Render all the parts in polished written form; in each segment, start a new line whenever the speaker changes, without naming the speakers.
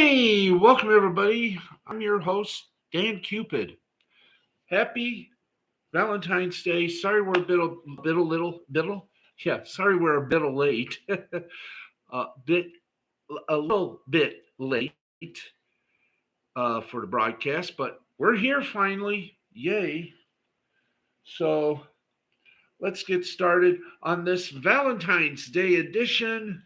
Hey, welcome everybody. I'm your host, Dan Cupid. Happy Valentine's Day. Sorry we're sorry we're a bit late. bit a little bit late for the broadcast, but we're here finally. Yay. So let's get started on this Valentine's Day edition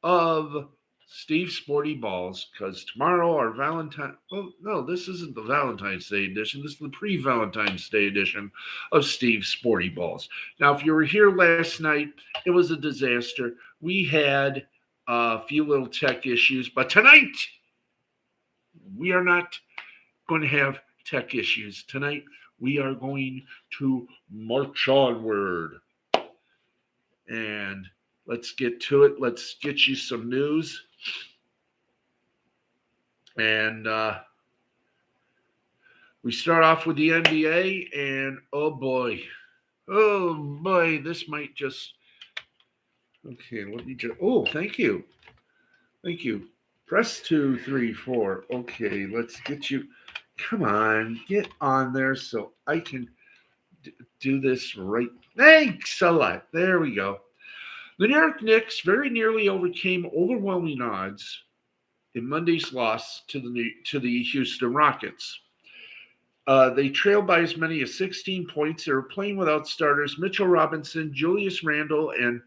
of Steve Sporty Balls, because tomorrow our Valentine. Oh no, this isn't the Valentine's Day edition. This is the pre-Valentine's Day edition of Steve Sporty Balls. Now, if you were here last night, it was a disaster. We had a few little tech issues, but tonight we are not going to have tech issues. Tonight we are going to march onward, and let's get to it. Let's get you some news. And we start off with the NBA, and oh boy, this might just. Okay, let me just. Oh, thank you. Press 2, 3, 4. Okay, let's get you. Come on, get on there so I can do this right. Thanks a lot. There we go. The New York Knicks very nearly overcame overwhelming odds in Monday's loss to the Houston Rockets. They trailed by as many as 16 points. They were playing without starters Mitchell Robinson, Julius Randle, and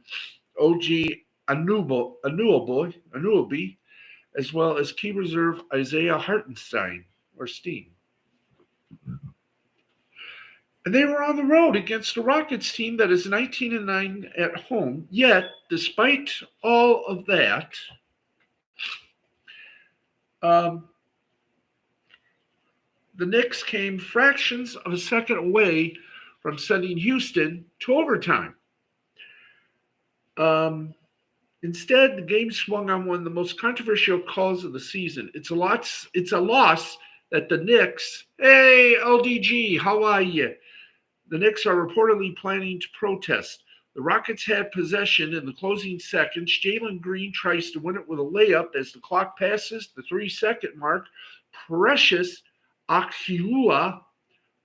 OG Anunoby, as well as key reserve Isaiah Hartenstein, or Steen. And they were on the road against a Rockets team that is 19-9 at home. Yet, despite all of that, the Knicks came fractions of a second away from sending Houston to overtime. Instead, the game swung on one of the most controversial calls of the season. It's a loss that the Knicks, hey, LDG, how are you? The Knicks are reportedly planning to protest. The Rockets had possession in the closing seconds. Jalen Green tries to win it with a layup as the clock passes the 3-second mark. Precious Achiuwa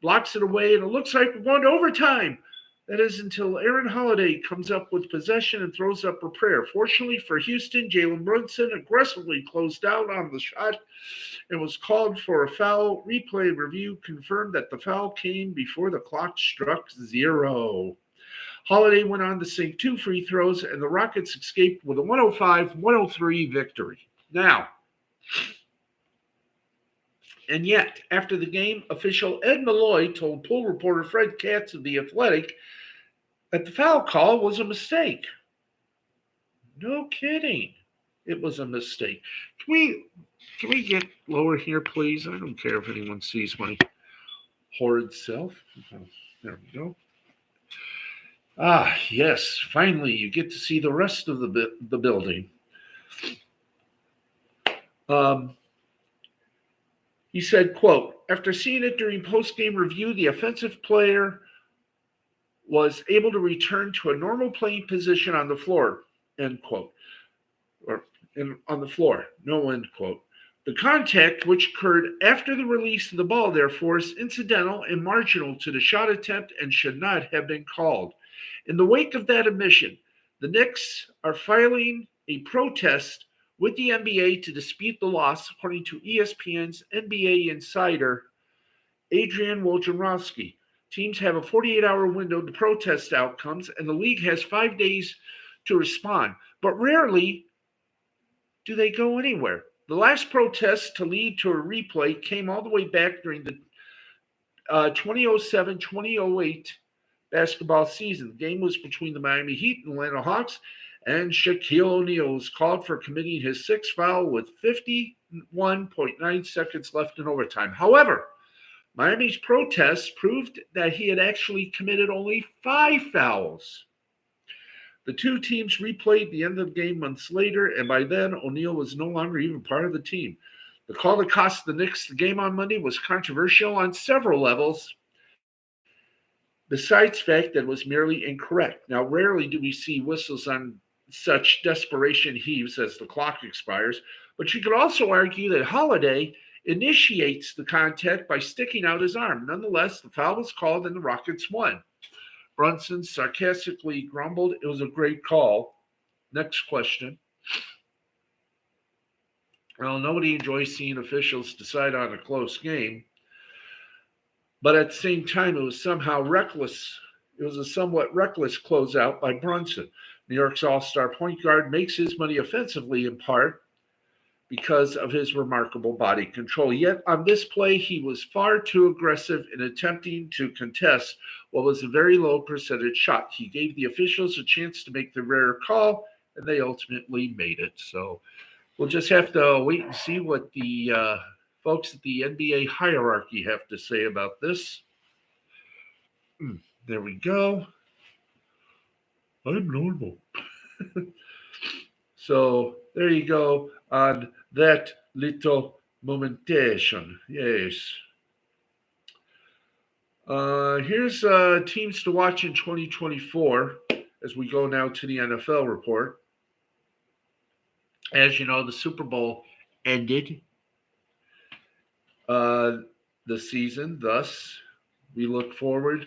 blocks it away, and it looks like we're going to overtime. That is until Aaron Holiday comes up with possession and throws up a prayer. Fortunately for Houston, Jalen Brunson aggressively closed out on the shot and was called for a foul. Replay review confirmed that the foul came before the clock struck 0. Holiday went on to sink 2 free throws, and the Rockets escaped with a 105-103 victory. Now, and yet, after the game, official Ed Malloy told pool reporter Fred Katz of The Athletic that the foul call was a mistake. No kidding. It was a mistake. Can we get lower here, please? I don't care if anyone sees my horrid self. There we go. Ah, yes. Finally, you get to see the rest of the building. He said, quote, after seeing it during post-game review, the offensive player was able to return to a normal playing position on the floor, end quote. On the floor, no end quote. The contact, which occurred after the release of the ball, therefore, is incidental and marginal to the shot attempt and should not have been called. In the wake of that admission, the Knicks are filing a protest with the NBA to dispute the loss, according to ESPN's NBA insider, Adrian Wojnarowski. Teams have a 48-hour window to protest outcomes, and the league has 5 days to respond. But rarely do they go anywhere. The last protest to lead to a replay came all the way back during the 2007-2008 basketball season. The game was between the Miami Heat and Atlanta Hawks, and Shaquille O'Neal was called for committing his 6th foul with 51.9 seconds left in overtime. However, Miami's protests proved that he had actually committed only 5 fouls. The two teams replayed the end of the game months later, and by then, O'Neal was no longer even part of the team. The call that cost the Knicks the game on Monday was controversial on several levels, besides the fact that it was merely incorrect. Now, rarely do we see whistles on such desperation heaves as the clock expires, But you could also argue that Holiday initiates the contact by sticking out his arm. Nonetheless, the foul was called and the Rockets won. Brunson sarcastically grumbled, "It was a great call." Next question. Well, nobody enjoys seeing officials decide on a close game, but at the same time, it was somehow reckless. It was a somewhat reckless closeout by Brunson. New York's all-star point guard makes his money offensively in part because of his remarkable body control. Yet on this play, he was far too aggressive in attempting to contest what was a very low percentage shot. He gave the officials a chance to make the rare call, and they ultimately made it. So we'll just have to wait and see what the folks at the NBA hierarchy have to say about this. There we go. I'm normal. So there you go on that little momentation. Yes. Here's teams to watch in 2024 as we go now to the NFL report. As you know, the Super Bowl ended the season. Thus, we look forward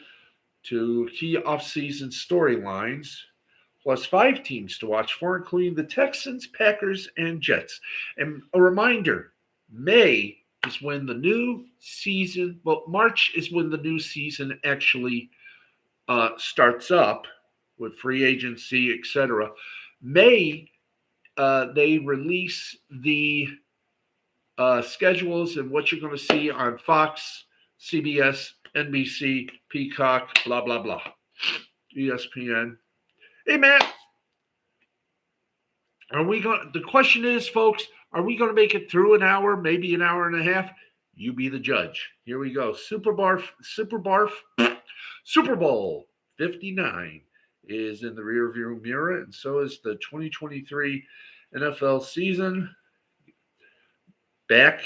to key offseason storylines, plus 5 teams to watch for, including the Texans, Packers, and Jets. And a reminder, May is when the new season, well, March is when the new season actually starts up with free agency, etc. May, they release the schedules and what you're going to see on Fox, CBS, NBC, Peacock, blah, blah, blah, ESPN. Hey, Matt, the question is, folks, are we going to make it through an hour, maybe an hour and a half? You be the judge. Here we go. Super Bowl 59 is in the rearview mirror, and so is the 2023 NFL season. Back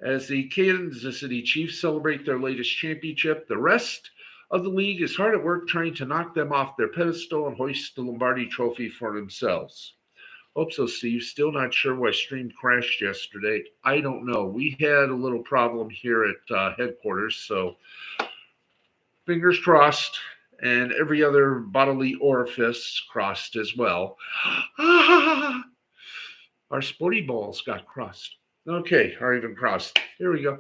as the Kansas City Chiefs celebrate their latest championship, the rest of the league is hard at work trying to knock them off their pedestal and hoist the Lombardi Trophy for themselves. Hope so, Steve. Still not sure why stream crashed yesterday. I don't know. We had a little problem here at headquarters, so fingers crossed, and every other bodily orifice crossed as well. Our sporty balls got crossed. Okay, or even crossed. Here we go.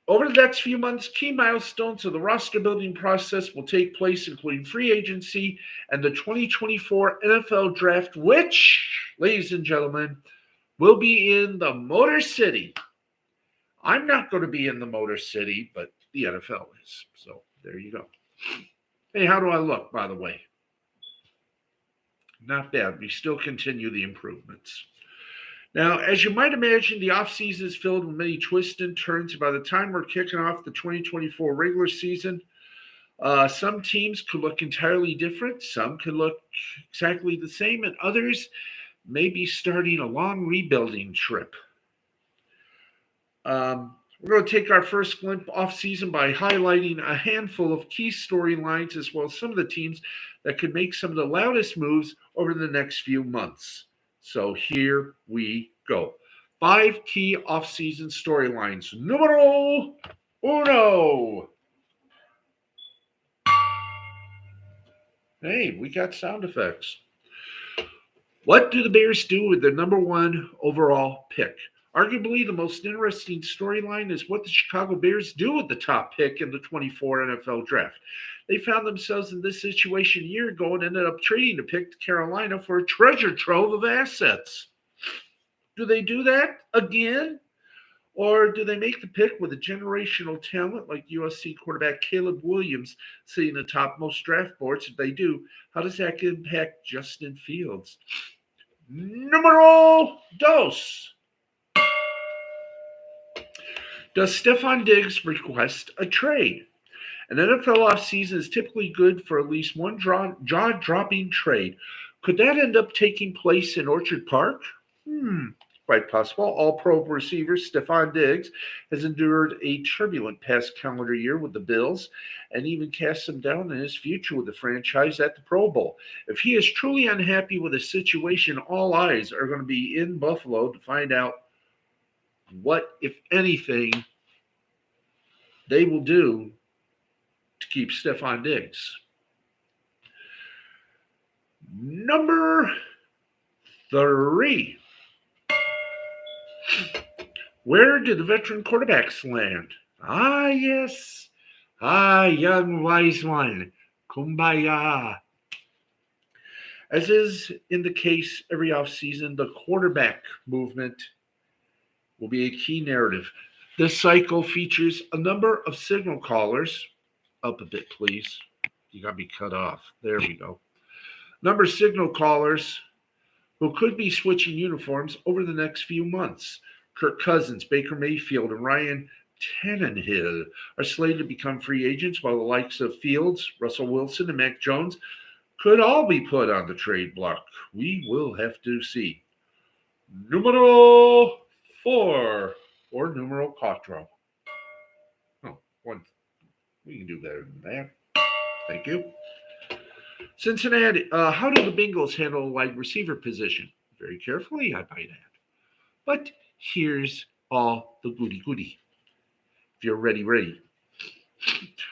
Over the next few months, key milestones of the roster building process will take place, including free agency and the 2024 NFL Draft, which, ladies and gentlemen, will be in the Motor City. I'm not going to be in the Motor City, but the NFL is. So there you go. Hey, how do I look, by the way? Not bad. We still continue the improvements. Now, as you might imagine, the offseason is filled with many twists and turns. And by the time we're kicking off the 2024 regular season, some teams could look entirely different. Some could look exactly the same, and others may be starting a long rebuilding trip. We're going to take our first glimpse off season by highlighting a handful of key storylines as well as some of the teams that could make some of the loudest moves over the next few months. So here we go. 5 key off-season storylines. Numero uno. Hey, we got sound effects. What do the Bears do with their number 1 overall pick? Arguably, the most interesting storyline is what the Chicago Bears do with the top pick in the 24 NFL Draft. They found themselves in this situation a year ago and ended up trading the pick to Carolina for a treasure trove of assets. Do they do that again? Or do they make the pick with a generational talent like USC quarterback Caleb Williams sitting atop most draft boards? If they do, how does that impact Justin Fields? Numero dos. Does Stephon Diggs request a trade? An NFL offseason is typically good for at least one jaw-dropping trade. Could that end up taking place in Orchard Park? quite possible. All-Pro receiver Stephon Diggs has endured a turbulent past calendar year with the Bills and even cast some doubt in his future with the franchise at the Pro Bowl. If he is truly unhappy with the situation, all eyes are going to be in Buffalo to find out what, if anything, they will do to keep Stephon Diggs. Number 3. Where did the veteran quarterbacks land? Ah, yes. Ah, young wise one. Kumbaya. As is in the case every offseason, the quarterback movement will be a key narrative. This cycle features a number of signal callers. Up a bit, please. You got me cut off. There we go. Number of signal callers who could be switching uniforms over the next few months. Kirk Cousins, Baker Mayfield, and Ryan Tannehill are slated to become free agents, while the likes of Fields, Russell Wilson, and Mac Jones could all be put on the trade block. We will have to see. Numero 4, or numero cuatro. Oh, one. We can do better than that. Thank you. Cincinnati. How do the Bengals handle the wide receiver position? Very carefully, I might add. But here's all the goody. If you're ready.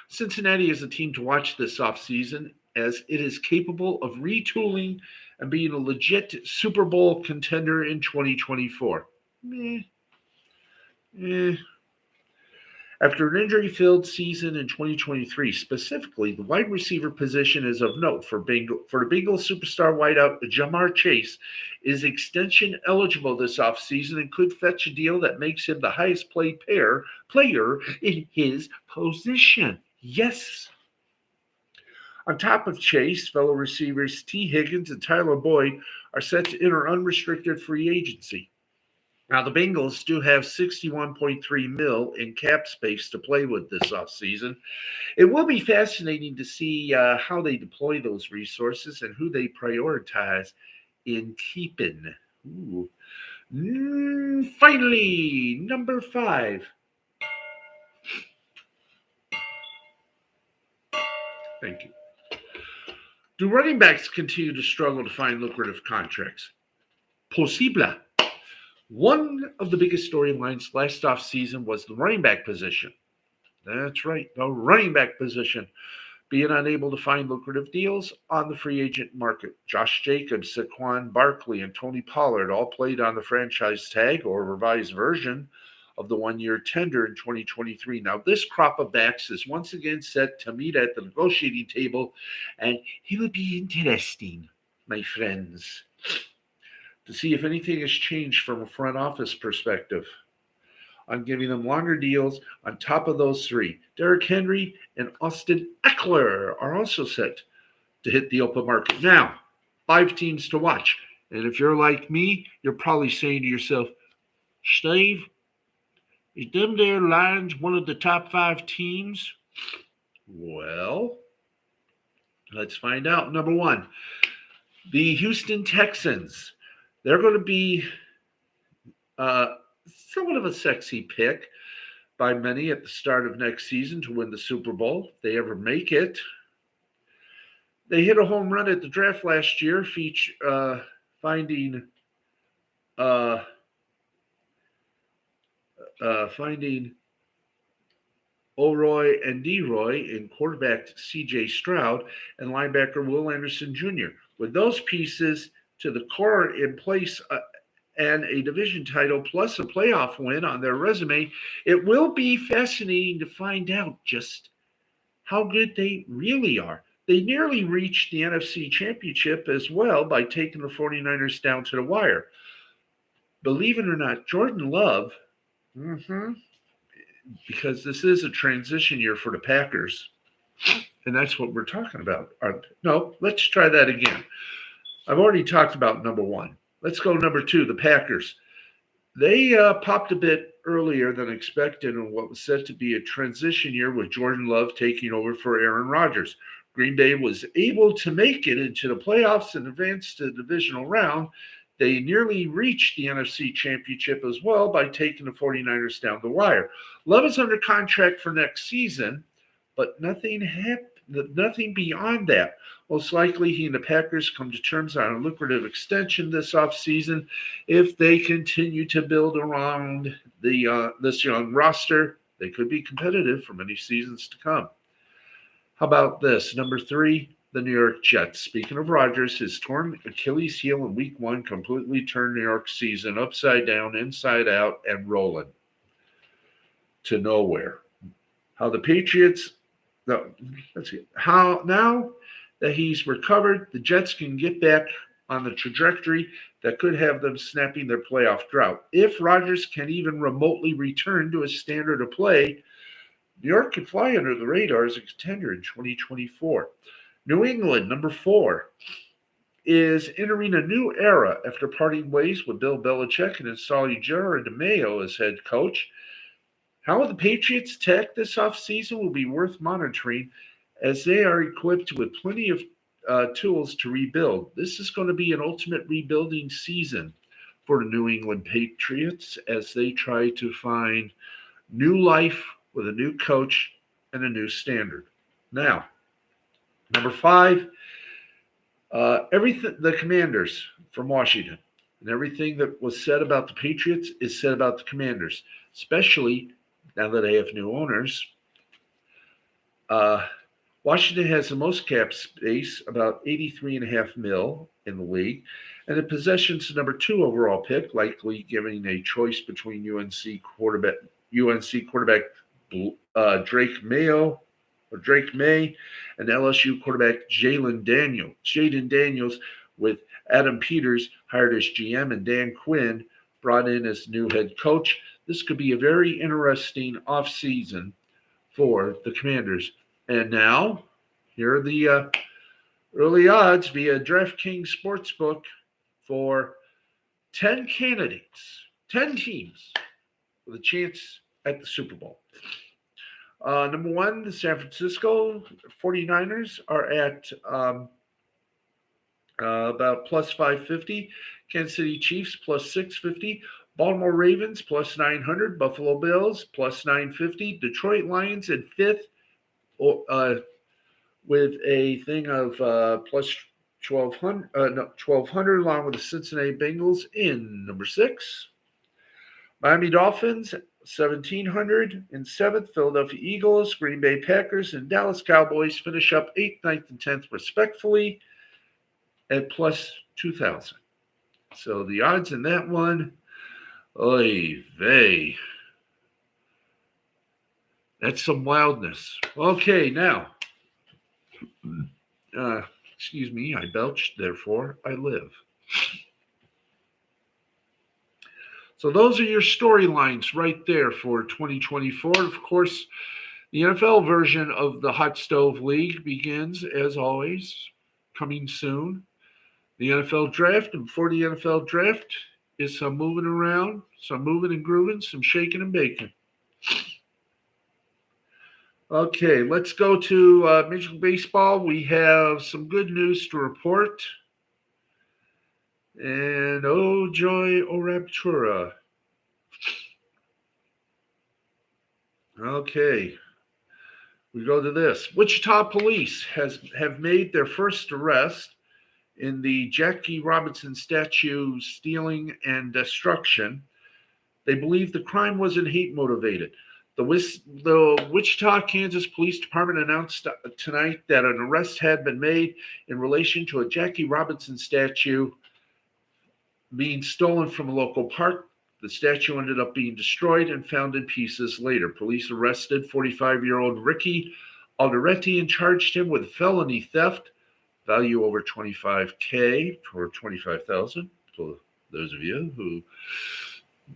Cincinnati is a team to watch this offseason, as it is capable of retooling and being a legit Super Bowl contender in 2024. After an injury-filled season in 2023, specifically, the wide receiver position is of note for the Bengals superstar wideout Jamar Chase is extension eligible this offseason and could fetch a deal that makes him the highest paid player in his position. Yes. On top of Chase, fellow receivers T. Higgins and Tyler Boyd are set to enter unrestricted free agency. Now, the Bengals do have $61.3 million in cap space to play with this offseason. It will be fascinating to see how they deploy those resources and who they prioritize in keeping. Finally, number 5. Thank you. Do running backs continue to struggle to find lucrative contracts? Posible. One of the biggest storylines last offseason was the running back position. That's right, the running back position being unable to find lucrative deals on the free agent market. Josh Jacobs, Saquon Barkley, and Tony Pollard all played on the franchise tag or revised version of the one-year tender in 2023. Now, this crop of backs is once again set to meet at the negotiating table, and it will be interesting, my friends, to see if anything has changed from a front office perspective on giving them longer deals on top of those 3. Derrick Henry and Austin Eckler are also set to hit the open market. Now, 5 teams to watch. And if you're like me, you're probably saying to yourself, Steve, is them there Lions one of the top 5 teams? Well, let's find out. Number 1, the Houston Texans. They're going to be somewhat of a sexy pick by many at the start of next season to win the Super Bowl, if they ever make it. They hit a home run at the draft last year, finding O'Roy and D-Roy in quarterback C.J. Stroud and linebacker Will Anderson Jr. With those pieces to the core in place and a division title plus a playoff win on their resume, it will be fascinating to find out just how good they really are. They nearly reached the NFC Championship as well by taking the 49ers down to the wire. Believe it or not, Jordan Love, because this is a transition year for the Packers, and that's what we're talking about. No, let's try that again. I've already talked about number 1. Let's go number 2, the Packers. They popped a bit earlier than expected in what was set to be a transition year with Jordan Love taking over for Aaron Rodgers. Green Bay was able to make it into the playoffs and advance to the divisional round They nearly reached the NFC Championship as well by taking the 49ers down the wire. Love is under contract for next season, but nothing beyond that. Most likely, he and the Packers come to terms on a lucrative extension this offseason if they continue to build around this young roster. They could be competitive for many seasons to come. How about this? Number 3, the New York Jets. Speaking of Rodgers, his torn Achilles heel in week 1 completely turned New York's season upside down, inside out, and rolling to nowhere. How the Patriots, no, let's see, how now that he's recovered, the Jets can get back on the trajectory that could have them snapping their playoff drought. If Rodgers can even remotely return to his standard of play, New York could fly under the radar as a contender in 2024. New England, number 4, is entering a new era after parting ways with Bill Belichick and installing Jerry DeMayo as head coach. How the Patriots attack this offseason will be worth monitoring, as they are equipped with plenty of tools to rebuild. This is going to be an ultimate rebuilding season for the New England Patriots as they try to find new life with a new coach and a new standard. Now, number 5, everything the Commanders from Washington, and everything that was said about the Patriots is said about the Commanders, especially now that they have new owners. Washington has the most cap space, about $83.5 million in the league, and it possessions the number 2 overall pick, likely giving a choice between UNC quarterback Drake May and LSU quarterback Jaden Daniels, with Adam Peters hired as GM and Dan Quinn brought in as new head coach. This could be a very interesting offseason for the Commanders. And now, here are the early odds via DraftKings Sportsbook for 10 candidates, 10 teams with a chance at the Super Bowl. Number 1, the San Francisco 49ers are at about plus 550. Kansas City Chiefs plus 650. Baltimore Ravens plus 900. Buffalo Bills plus 950. Detroit Lions in 5th with a thing of plus 1,200, along with the Cincinnati Bengals in number 6. Miami Dolphins 1,700 in 7th. Philadelphia Eagles, Green Bay Packers, and Dallas Cowboys finish up 8th, 9th, and 10th respectfully at plus 2,000. So the odds in that one, oy vey. That's some wildness. Okay, now, excuse me, I belched, therefore I live. So those are your storylines right there for 2024. Of course, the NFL version of the Hot Stove League begins, as always, coming soon. The NFL Draft, and before the NFL Draft is some moving around, some moving and grooving, some shaking and baking. Okay, let's go to Major League Baseball. We have some good news to report. And oh joy, oh raptura. Okay, we go to this. Wichita police have made their first arrest in the Jackie Robinson statue stealing and destruction. They believe the crime wasn't hate motivated. The Wichita, Kansas Police Department announced tonight that an arrest had been made in relation to a Jackie Robinson statue being stolen from a local park. The statue ended up being destroyed and found in pieces later. Police arrested 45-year-old Ricky Alderetti and charged him with felony theft, value over $25,000 or $25,000 for those of you who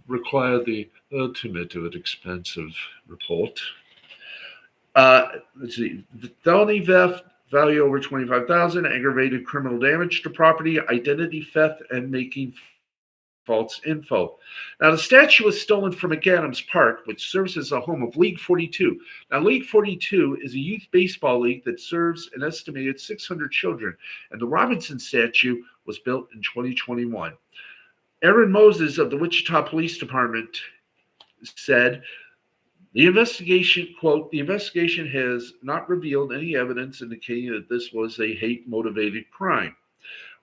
require the ultimate of an expensive report. Let's see. Felony theft, value over $25,000, aggravated criminal damage to property, identity theft, and making false info. Now, the statue was stolen from McAdams Park, which serves as a home of League 42. Now, League 42 is a youth baseball league that serves an estimated 600 children, and the Robinson statue was built in 2021. Aaron Moses of the Wichita Police Department said, the investigation, quote, the investigation has not revealed any evidence indicating that this was a hate-motivated crime.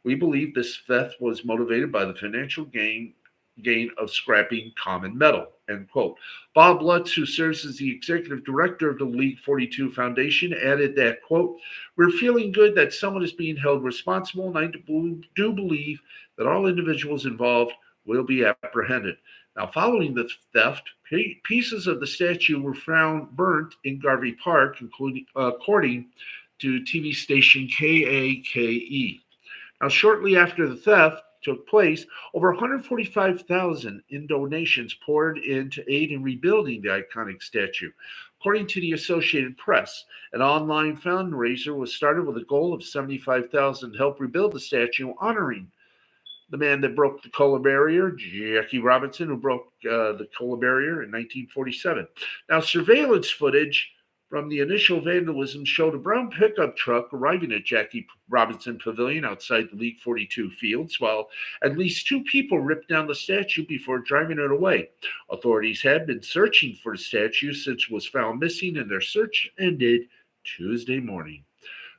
We believe this theft was motivated by the financial gain of scrapping common metal, end quote. Bob Lutz, who serves as the executive director of the League 42 Foundation, added that, quote, we're feeling good that someone is being held responsible, and I do believe that all individuals involved will be apprehended. Now, following the theft, pieces of the statue were found burnt in Garvey Park, according to TV station KAKE. Now, shortly after the theft took place, over 145,000 in donations poured in to aid in rebuilding the iconic statue. According to the Associated Press, an online fundraiser was started with a goal of $75,000 to help rebuild the statue, honoring the man that broke the color barrier, Jackie Robinson, who broke the color barrier in 1947. Now, surveillance footage from the initial vandalism showed a brown pickup truck arriving at Jackie Robinson Pavilion outside the League 42 fields, while at least 2 people ripped down the statue before driving it away. Authorities had been searching for the statue since it was found missing, and their search ended Tuesday morning.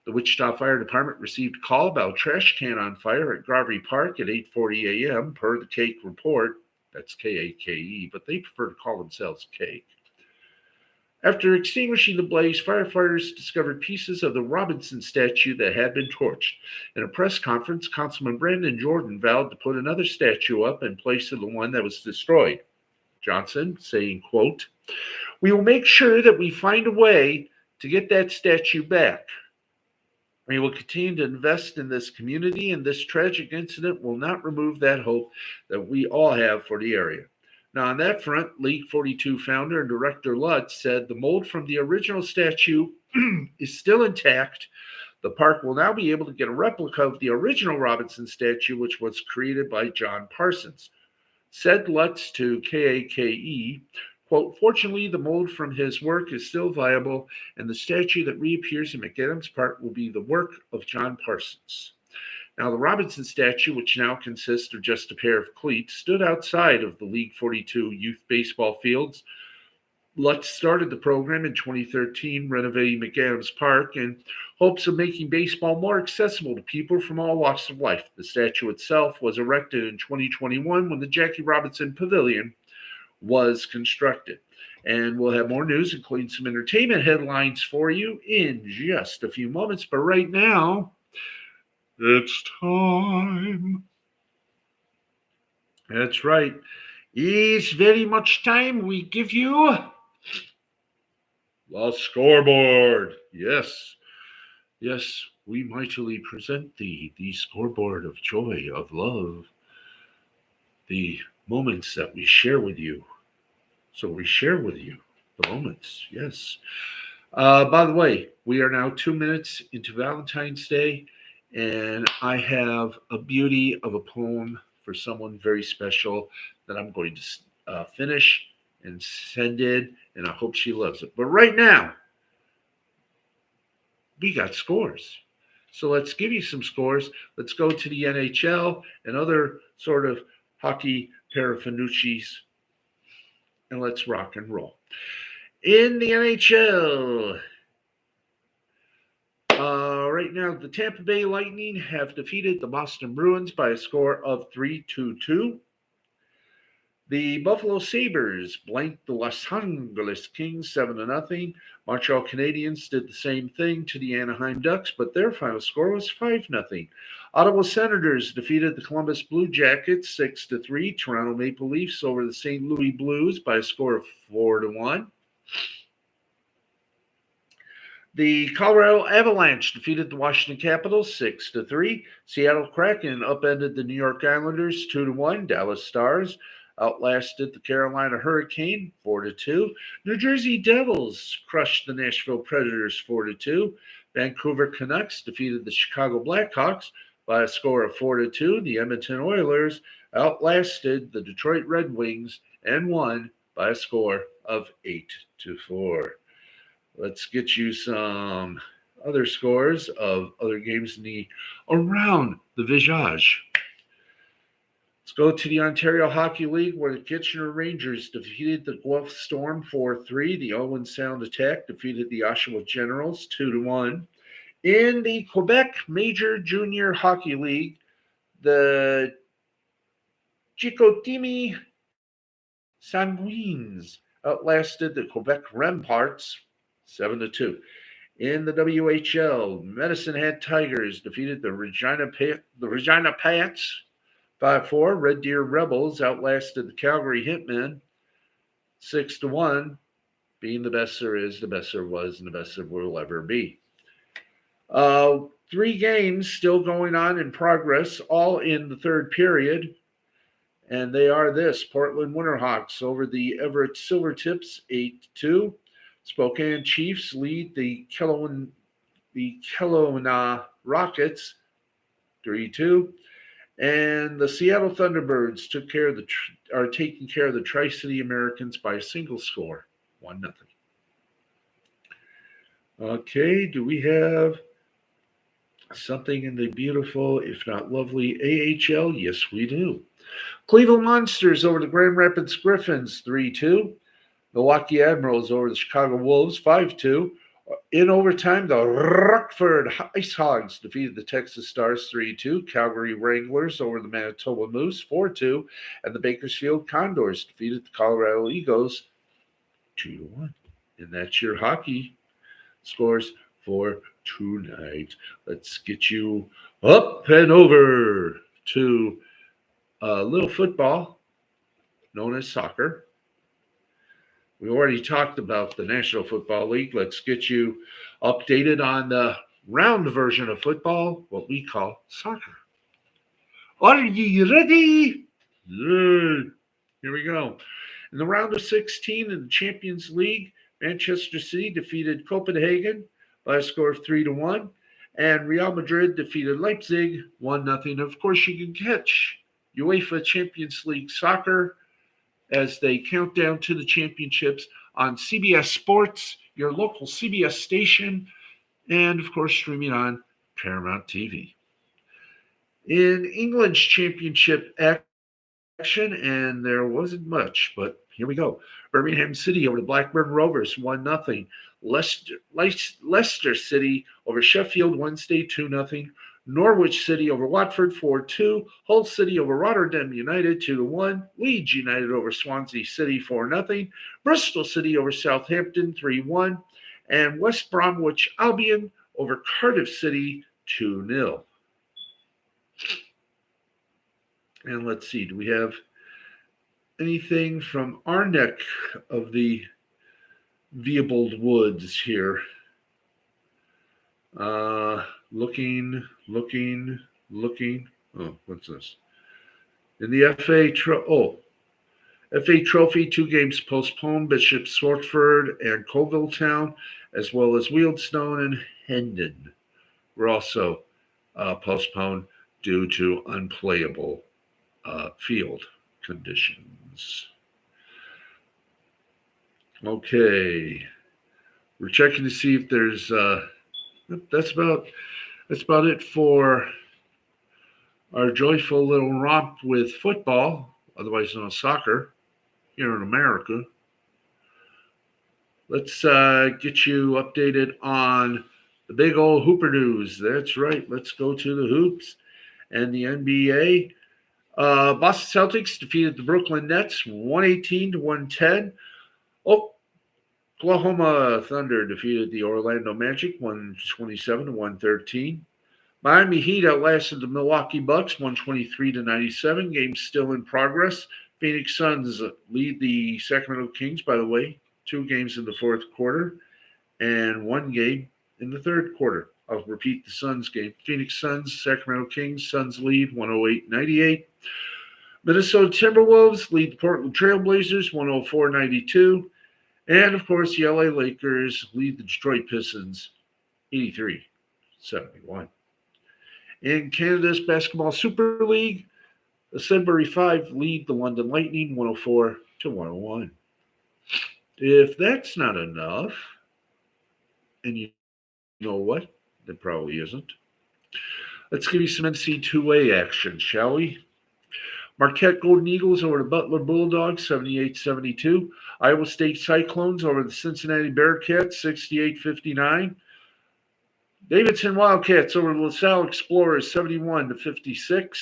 The Wichita Fire Department received a call about a trash can on fire at Garvey Park at 8:40 a.m. per the Cake report. That's K-A-K-E, but they prefer to call themselves Cake. After extinguishing the blaze, firefighters discovered pieces of the Robinson statue that had been torched. In a press conference, Councilman Brandon Jordan vowed to put another statue up in place of the one that was destroyed. Johnson saying, quote, we will make sure that we find a way to get that statue back. We will continue to invest in this community, and this tragic incident will not remove that hope that we all have for the area. Now, on that front, League 42 founder and director Lutz said the mold from the original statue is still intact. The park will now be able to get a replica of the original Robinson statue, which was created by John Parsons. Said Lutz to KAKE, quote, fortunately, the mold from his work is still viable, and the statue that reappears in McAdams Park will be the work of John Parsons. Now, the Robinson statue, which now consists of just a pair of cleats, stood outside of the League 42 youth baseball fields. Lutz started the program in 2013, renovating McAdams Park in hopes of making baseball more accessible to people from all walks of life. The statue itself was erected in 2021 when the Jackie Robinson Pavilion was constructed. And we'll have more news, including some entertainment headlines for you in just a few moments. But right now, it's time. That's right. It's very much time we give you the scoreboard. Yes. Yes, we mightily present thee the scoreboard of joy, of love, the moments that we share with you. So we share with you the moments. Yes. By the way, we are now 2 minutes into Valentine's Day, and I have a beauty of a poem for someone very special that I'm going to finish and send in, and I hope she loves it. But right now, we got scores. So let's give you some scores. Let's go to the NHL and other sort of hockey paraphernuccias, and let's rock and roll. In the NHL, right now, the Tampa Bay Lightning have defeated the Boston Bruins by a score of 3-2. The Buffalo Sabres blanked the Los Angeles Kings 7-0. Montreal Canadiens did the same thing to the Anaheim Ducks, but their final score was 5-0. Ottawa Senators defeated the Columbus Blue Jackets 6-3. Toronto Maple Leafs over the St. Louis Blues by a score of 4-1. The Colorado Avalanche defeated the Washington Capitals 6-3. Seattle Kraken upended the New York Islanders 2-1. Dallas Stars outlasted the Carolina Hurricane 4-2. New Jersey Devils crushed the Nashville Predators 4-2. Vancouver Canucks defeated the Chicago Blackhawks by a score of 4-2. The Edmonton Oilers outlasted the Detroit Red Wings and won by a score of 8-4. Let's get you some other scores of other games in the around the Visage. Let's go to the Ontario Hockey League, where the Kitchener Rangers defeated the Guelph Storm 4-3. The Owen Sound Attack defeated the Oshawa Generals 2-1. In the Quebec Major Junior Hockey League, the Chicoutimi Sanguines outlasted the Quebec Remparts 7-2. In the WHL, Medicine Hat Tigers defeated the Regina Pats 5-4. Red Deer Rebels outlasted the Calgary Hitmen 6-1. Being the best there is, the best there was, and the best there will ever be. 3 games still going on in progress, all in the third period. And they are this: Portland Winterhawks over the Everett Silvertips 8-2. Spokane Chiefs lead the Kelowna Rockets 3-2. And the Seattle Thunderbirds are taking care of the Tri-City Americans by a single score, 1-0. Okay, do we have something in the beautiful, if not lovely, AHL? Yes, we do. Cleveland Monsters over the Grand Rapids Griffins 3-2. Milwaukee Admirals over the Chicago Wolves 5-2. In overtime, the Rockford Ice Hogs defeated the Texas Stars 3-2. Calgary Wranglers over the Manitoba Moose 4-2. And the Bakersfield Condors defeated the Colorado Eagles 2-1. And that's your hockey scores for tonight. Let's get you up and over to a little football known as soccer. We already talked about the National Football League. Let's get you updated on the round version of football, what we call soccer. Are you ready? Good. Here we go. In the round of 16 in the Champions League, Manchester City defeated Copenhagen by a score of 3-1, and Real Madrid defeated Leipzig 1-0. Of course, you can catch UEFA Champions League soccer as they count down to the championships on CBS Sports, your local CBS station, and of course streaming on Paramount TV. In England's championship action, and there wasn't much, but here we go. Birmingham City over the Blackburn Rovers 1-0. Leicester City over Sheffield Wednesday 2-0. Norwich City over Watford 4-2. Hull City over Rotterdam United 2-1. Leeds United over Swansea City 4-0. Bristol City over Southampton 3-1. And West Bromwich Albion over Cardiff City 2-0. And let's see, do we have anything from our neck of the Viebold Woods here? Looking. Oh, what's this? In the FA Trophy, 2 games postponed: Bishop Stortford and Colville Town, as well as Wealdstone and Hendon were also postponed due to unplayable field conditions. Okay, we're checking to see if there's. That's about it for our joyful little romp with football, otherwise known as soccer, here in America. Let's get you updated on the big old Hooper news. That's right. Let's go to the hoops and the NBA. Boston Celtics defeated the Brooklyn Nets 118-110. Oklahoma Thunder defeated the Orlando Magic 127-113. Miami Heat outlasted the Milwaukee Bucks 123-97. Game still in progress. Phoenix Suns lead the Sacramento Kings, by the way, 2 games in the fourth quarter and 1 game in the third quarter. I'll repeat the Suns game. Phoenix Suns, Sacramento Kings. Suns lead 108-98. Minnesota Timberwolves lead the Portland Trailblazers 104-92. And, of course, the LA Lakers lead the Detroit Pistons 83-71. In Canada's Basketball Super League, The Sudbury Five lead the London Lightning 104-101. If that's not enough, and you know what? It probably isn't. Let's give you some NC2A action, shall we? Marquette Golden Eagles over the Butler Bulldogs 78-72. Iowa State Cyclones over the Cincinnati Bearcats 68-59. Davidson Wildcats over the LaSalle Explorers 71-56.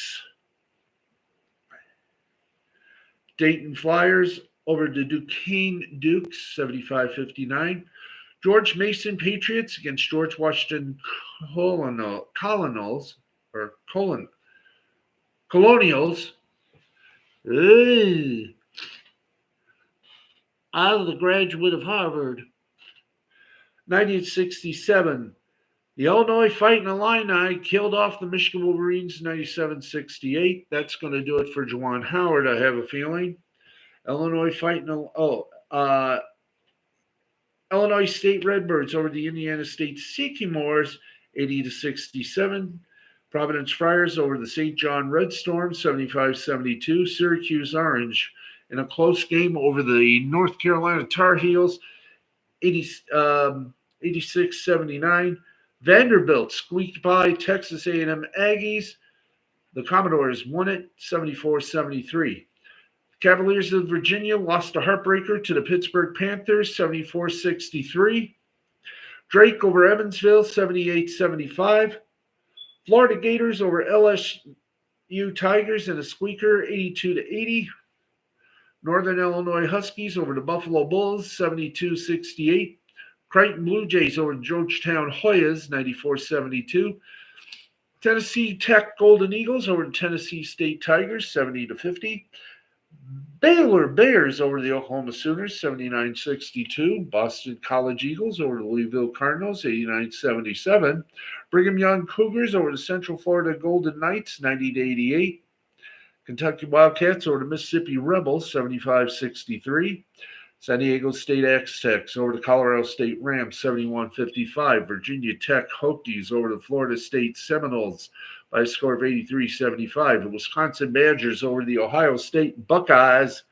Dayton Flyers over the Duquesne Dukes 75-59. George Mason Patriots against George Washington Colonials or Colonials. Ugh. Out of the graduate of Harvard. 1967. The Illinois Fighting Illini killed off the Michigan Wolverines 97-68. That's going to do it for Juwan Howard, I have a feeling. Illinois State Redbirds over the Indiana State Sycamores 80-67. Providence Friars over the St. John Red Storm 75-72. Syracuse Orange in a close game over the North Carolina Tar Heels 86-79. Vanderbilt squeaked by Texas A&M Aggies. The Commodores won it 74-73. Cavaliers of Virginia lost a heartbreaker to the Pittsburgh Panthers 74-63. Drake over Evansville 78-75. Florida Gators over LSU Tigers in a squeaker 82-80. Northern Illinois Huskies over the Buffalo Bulls 72-68. Creighton Blue Jays over Georgetown Hoyas 94-72. Tennessee Tech Golden Eagles over the Tennessee State Tigers 70-50. Baylor Bears over the Oklahoma Sooners 79-62. Boston College Eagles over the Louisville Cardinals 89-77. Brigham Young Cougars over the Central Florida Golden Knights 90-88. Kentucky Wildcats over the Mississippi Rebels 75-63. San Diego State Aztecs over the Colorado State Rams 71-55. Virginia Tech Hokies over the Florida State Seminoles by a score of 83-75. The Wisconsin Badgers over the Ohio State Buckeyes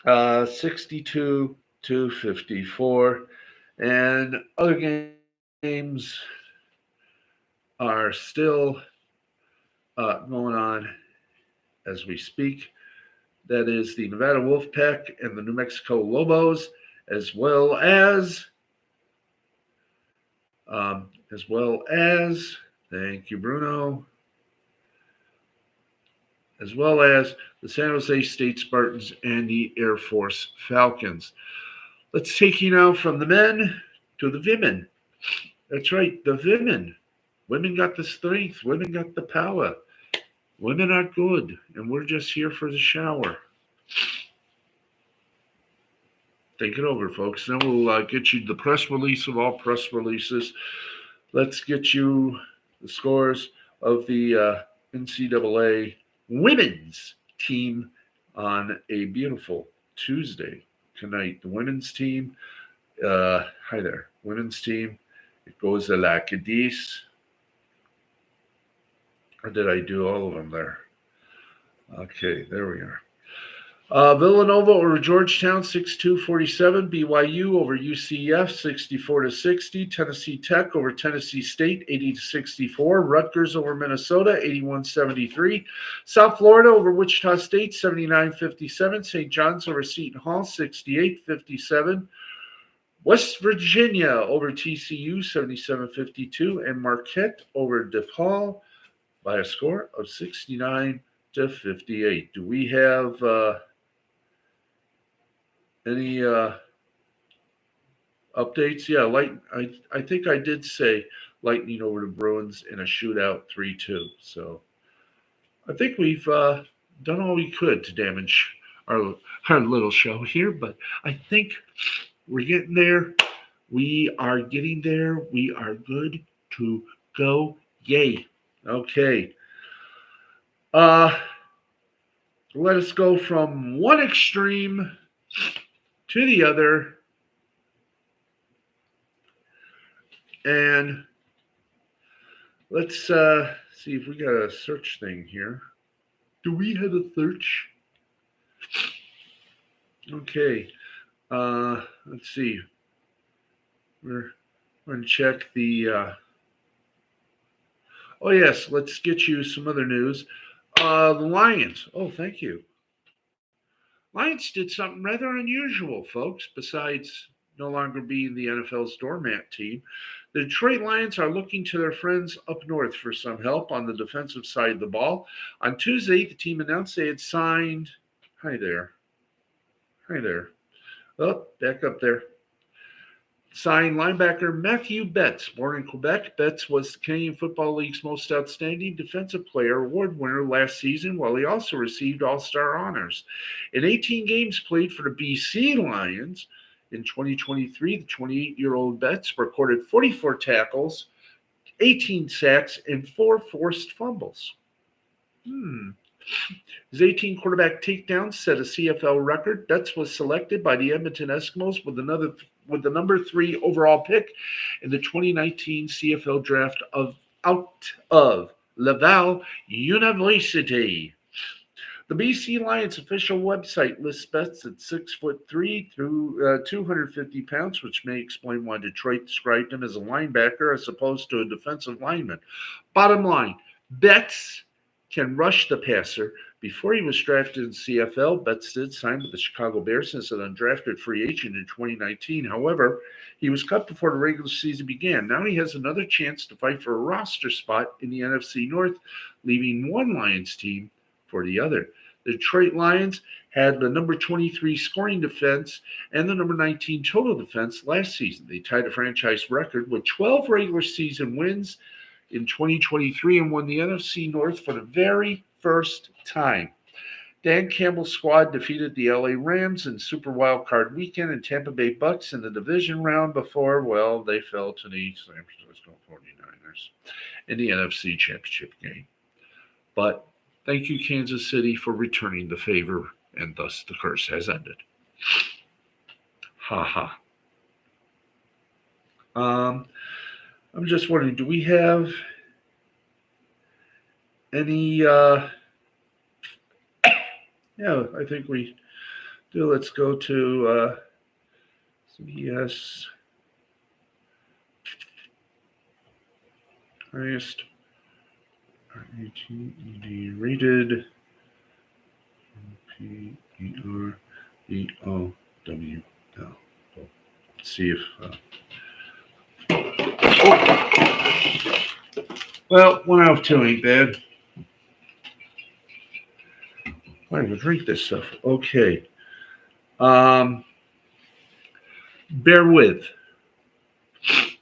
62-54. And other games are still going on as we speak. That is the Nevada Wolfpack and the New Mexico Lobos, as well as thank you, Bruno, as well as the San Jose State Spartans and the Air Force Falcons. Let's take you now from the men to the women. That's right, the women. Women got the strength. Women got the power. Women are good, and we're just here for the shower. Think it over, folks. Then we'll get you the press release of all press releases. Let's get you the scores of the NCAA women's team on a beautiful Tuesday tonight. The women's team, hi there, women's team. It goes like this. Or did I do all of them there? Okay, there we are. Villanova over Georgetown 62-47. BYU over UCF 64-60. Tennessee Tech over Tennessee State 80-64. Rutgers over Minnesota 81-73. South Florida over Wichita State 79-57. St. John's over Seton Hall 68-57. West Virginia over TCU 77-52. And Marquette over DePaul by a score of 69-58. Do we have any updates? Yeah, I think I did say Lightning over the Bruins in a shootout 3-2. So I think we've done all we could to damage our little show here, but I think we're getting there. We are getting there. We are good to go. Yay. Okay. Let us go from one extreme to the other. And Let's see if we got a search thing here. Do we have a search? Okay. Let's see. We're going to check the. Oh yes, let's get you some other news. The Lions. Oh, thank you. Lions did something rather unusual, folks. Besides no longer being the NFL's doormat team, the Detroit Lions are looking to their friends up north for some help on the defensive side of the ball. On Tuesday, the team announced they had signed. Hi there. Hi there. Oh, back up there. Signed linebacker Matthew Betts. Born in Quebec, Betts was the Canadian Football League's most outstanding defensive player award winner last season, while he also received All Star honors. In 18 games played for the BC Lions in 2023, the 28-year-old Betts recorded 44 tackles, 18 sacks, and 4 forced fumbles. His 18 quarterback takedowns set a CFL record. Betts was selected by the Edmonton Eskimos with the number 3 overall pick in the 2019 CFL draft out of Laval University. The BC Lions official website lists Betts at 6'3" through 250 pounds, which may explain why Detroit described him as a linebacker as opposed to a defensive lineman. Bottom line, Betts can rush the passer. Before he was drafted in CFL, Betts did sign with the Chicago Bears as an undrafted free agent in 2019. However, he was cut before the regular season began. Now he has another chance to fight for a roster spot in the NFC North, leaving one Lions team for the other. The Detroit Lions had the number 23 scoring defense and the number 19 total defense last season. They tied a franchise record with 12 regular season wins in 2023 and won the NFC North for the very first time. Dan Campbell's squad defeated the LA Rams in Super Wildcard Weekend and Tampa Bay Bucks in the division round before, well, they fell to the San Francisco 49ers in the NFC Championship game. But thank you, Kansas City, for returning the favor, and thus the curse has ended. Ha ha. I'm just wondering, do we have any? Yeah, I think we do. Let's go to CBS. Highest RATED rated PEREOWL. Let's see if. Well, 1 out of 2 ain't bad. Why do I drink this stuff? Okay. Bear with.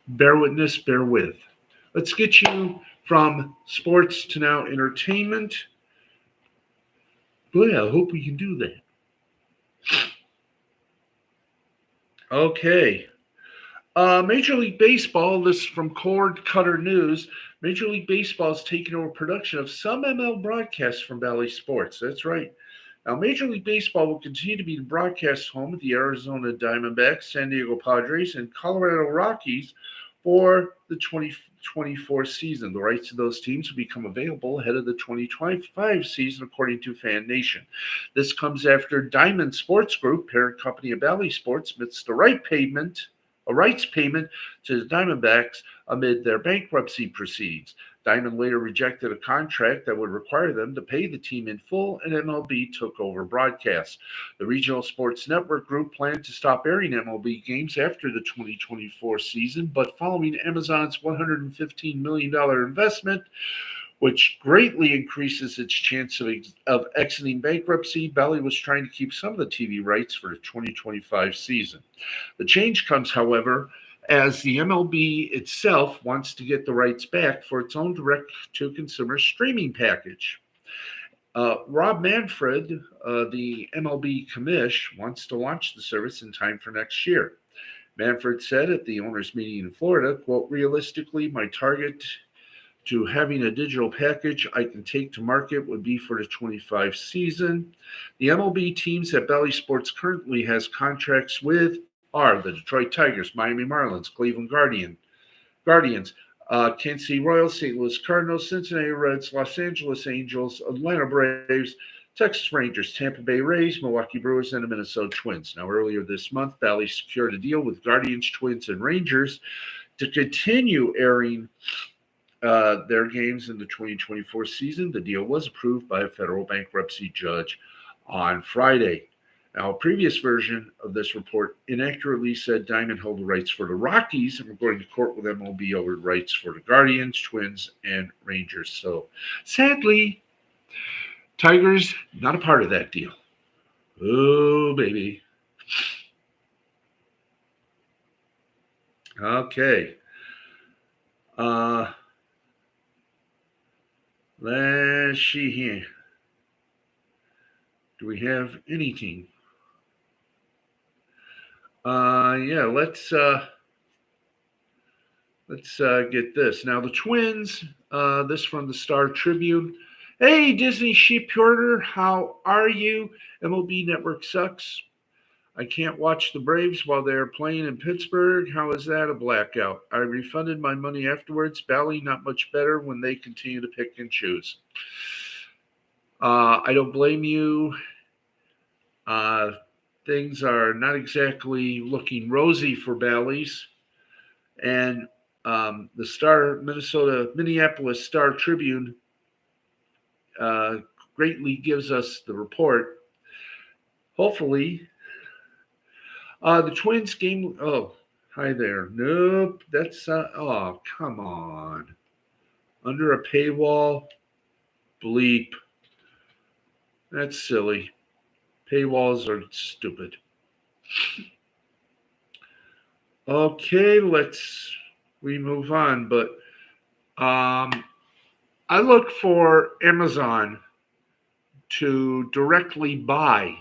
Bear witness, bear with. Let's get you from sports to now entertainment. Boy, I hope we can do that. Okay. Major League Baseball, this is from Cord Cutter News. Major League Baseball is taking over production of some ML broadcasts from Bally Sports. That's right. Now, Major League Baseball will continue to be the broadcast home of the Arizona Diamondbacks, San Diego Padres, and Colorado Rockies for the 2024 season. The rights to those teams will become available ahead of the 2025 season, according to Fan Nation. This comes after Diamond Sports Group, parent company of Bally Sports, missed a rights payment to the Diamondbacks amid their bankruptcy proceedings. Diamond later rejected a contract that would require them to pay the team in full, and MLB took over broadcasts. The Regional Sports Network Group planned to stop airing MLB games after the 2024 season, but following Amazon's $115 million investment, which greatly increases its chance of exiting bankruptcy, Bally was trying to keep some of the TV rights for the 2025 season. The change comes, however, as the MLB itself wants to get the rights back for its own direct-to-consumer streaming package. Rob Manfred, the MLB commish, wants to launch the service in time for next year. Manfred said at the owners' meeting in Florida, quote, "Realistically, my target to having a digital package I can take to market would be for the 25 season. The MLB teams that Bally Sports currently has contracts with are the Detroit Tigers, Miami Marlins, Cleveland Guardians, Kansas City Royals, St. Louis Cardinals, Cincinnati Reds, Los Angeles Angels, Atlanta Braves, Texas Rangers, Tampa Bay Rays, Milwaukee Brewers, and the Minnesota Twins. Now, earlier this month, Bally secured a deal with Guardians, Twins, and Rangers to continue airing their games in the 2024 season. The deal was approved by a federal bankruptcy judge on Friday. Now, a previous version of this report inaccurately said Diamond held the rights for the Rockies and were going to court with MLB over the rights for the Guardians, Twins, and Rangers. So, sadly, Tigers not a part of that deal. Oh, baby. Okay. Let's see here. Do we have anything? Yeah, let's get this. Now the Twins. This from the Star Tribune. Hey, Disney Shipyarder, how are you? MLB Network sucks. I can't watch the Braves while they're playing in Pittsburgh. How is that a blackout? I refunded my money afterwards. Bally not much better when they continue to pick and choose. I don't blame you. Things are not exactly looking rosy for Bally's. And the Minneapolis Star Tribune greatly gives us the report. Hopefully, the Twins game. Oh, hi there. Nope, that's oh, come on. Under a paywall, bleep. That's silly. Paywalls are stupid. Okay, we move on. But I look for Amazon to directly buy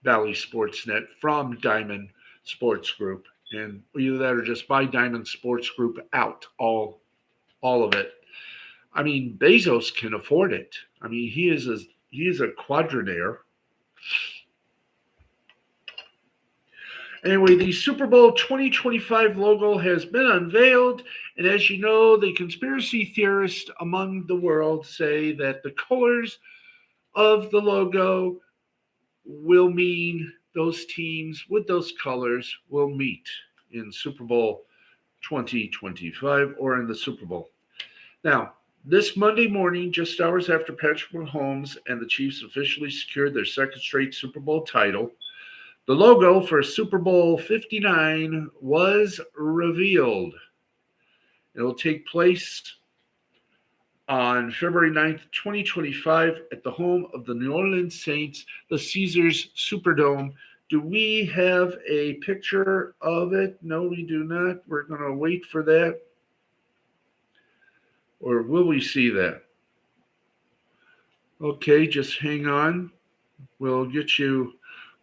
Bally Sportsnet from Diamond Sports Group, and either that or just buy Diamond Sports Group out, all of it. I mean, Bezos can afford it. I mean, he is a quadrillionaire. Anyway, the Super Bowl 2025 logo has been unveiled, and as you know, the conspiracy theorists among the world say that the colors of the logo will mean those teams with those colors will meet in Super Bowl 2025 or in the Super Bowl. Now, this Monday morning, just hours after Patrick Mahomes and the Chiefs officially secured their second straight Super Bowl title, the logo for Super Bowl 59 was revealed. It will take place on February 9th, 2025, at the home of the New Orleans Saints, the Caesars Superdome. Do we have a picture of it? No, we do not. We're going to wait for that. Or will we see that? Okay, just hang on. We'll get you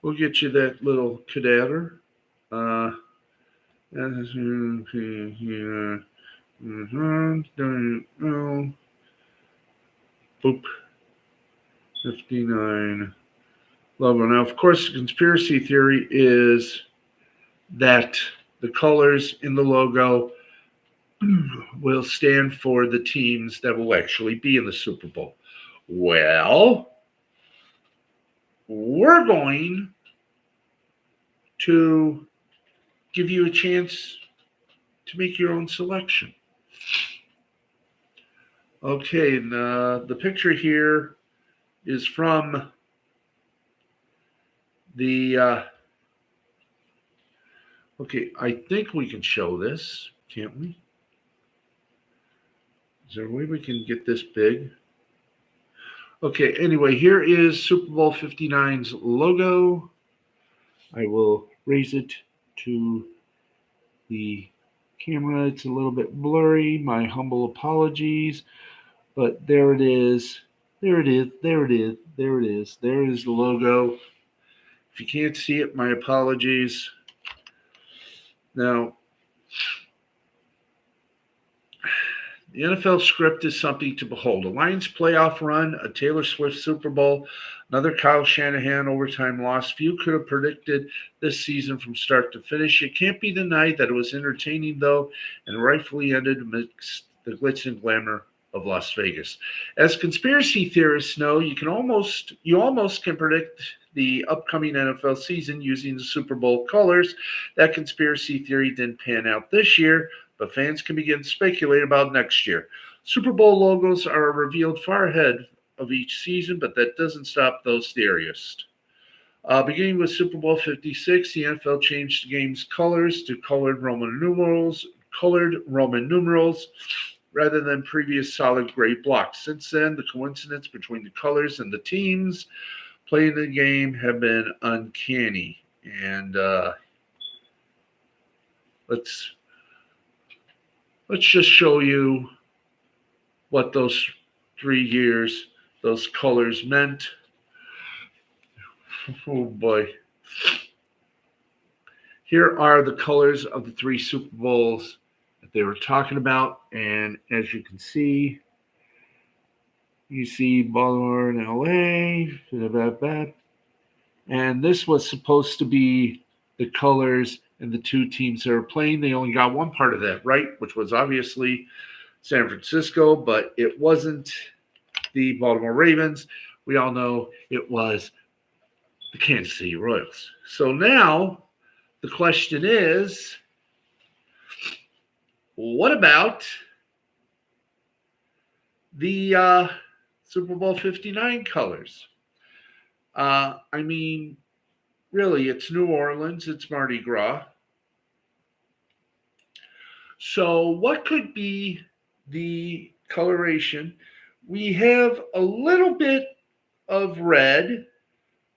that little cadaver. Boop. 59 logo. Now, of course, the conspiracy theory is that the colors in the logo will stand for the teams that will actually be in the Super Bowl. Well, we're going to give you a chance to make your own selection. Okay, and the picture here is from the okay, I think we can show this, can't we? Is there a way we can get this big? Okay, anyway, here is Super Bowl 59's logo. I will raise it to the camera. It's a little bit blurry. My humble apologies. But there it is. There it is. There it is. There it is. There is the logo. If you can't see it, my apologies. Now, The NFL script is something to behold. A Lions playoff run, a Taylor Swift Super Bowl, another Kyle Shanahan overtime loss. Few could have predicted this season from start to finish. It can't be denied that it was entertaining, though, and rightfully ended amidst the glitz and glamour of Las Vegas. As conspiracy theorists know, you almost can predict the upcoming NFL season using the Super Bowl colors. That conspiracy theory didn't pan out this year, but fans can begin to speculate about next year. Super Bowl logos are revealed far ahead of each season, but that doesn't stop those theorists. Beginning with Super Bowl 56, the NFL changed the game's colors to colored Roman numerals rather than previous solid gray blocks. Since then, the coincidence between the colors and the teams playing the game have been uncanny. And let's just show you what those 3 years, those colors meant. Oh boy. Here are the colors of the 3 Super Bowls that they were talking about. And as you can see, you see Baltimore and LA. And this was supposed to be the colors and the 2 teams that are playing. They only got one part of that right, which was obviously San Francisco, but it wasn't the Baltimore Ravens. We all know it was the Kansas City Royals. So now the question is, what about the Super Bowl 59 colors? I mean, really, it's New Orleans, it's Mardi Gras. So, what could be the coloration? We have a little bit of red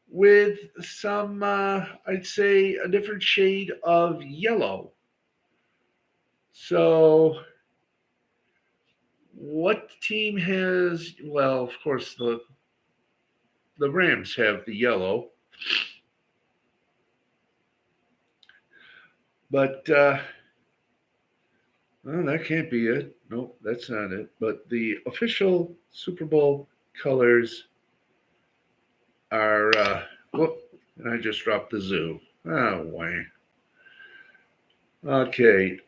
with some, I'd say, a different shade of yellow. So, what team has? Well, of course, the Rams have the yellow, but well, that can't be it. Nope, that's not it. But the official Super Bowl colors are. Whoop! And I just dropped the zoo. Oh, why? Okay.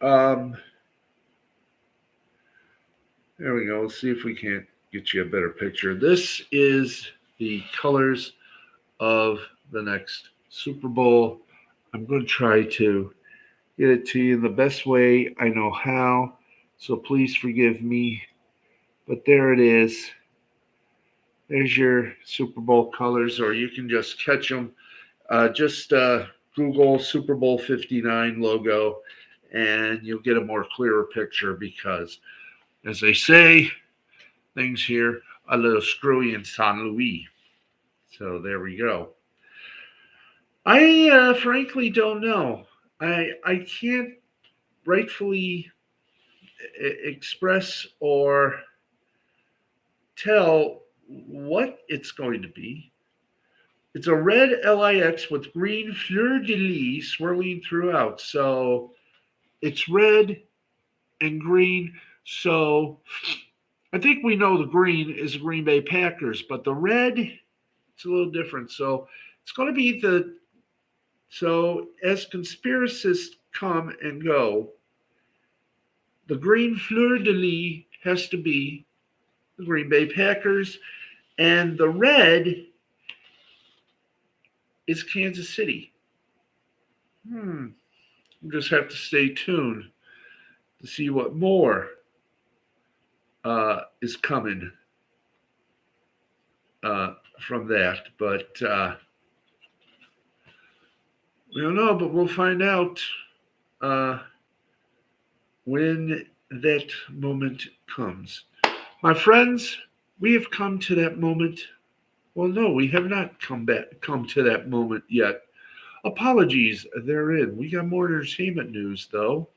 There we go. Let's see if we can't get you a better picture. This is the colors of the next Super Bowl. I'm going to try to get it to you in the best way I know how. So please forgive me. But there it is. There's your Super Bowl colors, or you can just catch them. Just Google Super Bowl 59 logo, and you'll get a more clearer picture because, as they say, things here a little screwy in San Luis. So there we go. I frankly don't know. I can't rightfully express or tell what it's going to be. It's a red LIX with green fleur-de-lis swirling throughout. So it's red and green. So I think we know the green is the Green Bay Packers, but the red, it's a little different. So it's going to be so as conspiracists come and go, the green fleur-de-lis has to be the Green Bay Packers, and the red is Kansas City. We'll just have to stay tuned to see what more is coming from that. But we don't know, but we'll find out when that moment comes. My friends, we have come to that moment. Well, no, we have not come to that moment yet. Apologies therein. We got more entertainment news, though.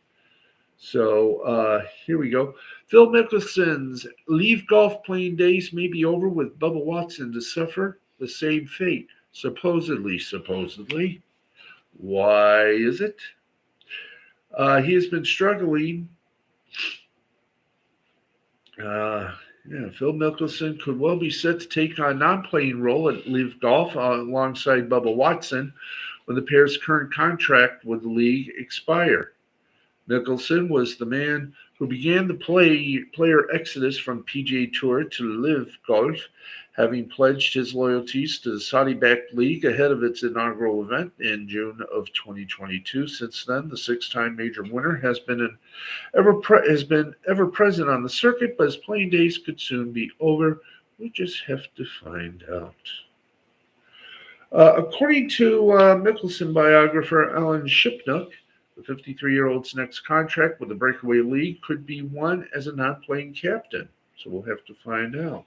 So here we go. Phil Mickelson's leave golf playing days may be over with Bubba Watson to suffer the same fate. Supposedly. Why is it? He has been struggling Uh, yeah, Phil Mickelson could well be set to take on a non-playing role at Live Golf alongside Bubba Watson when the pair's current contract with the league expire. Mickelson was the man who began the player exodus from PGA Tour to Live Golf, having pledged his loyalties to the Saudi-backed league ahead of its inaugural event in June of 2022. Since then, the six-time major winner has been ever present on the circuit, but his playing days could soon be over. We just have to find out. According to Mickelson biographer Alan Shipnuck, the 53-year-old's next contract with the breakaway league could be won as a non-playing captain. So we'll have to find out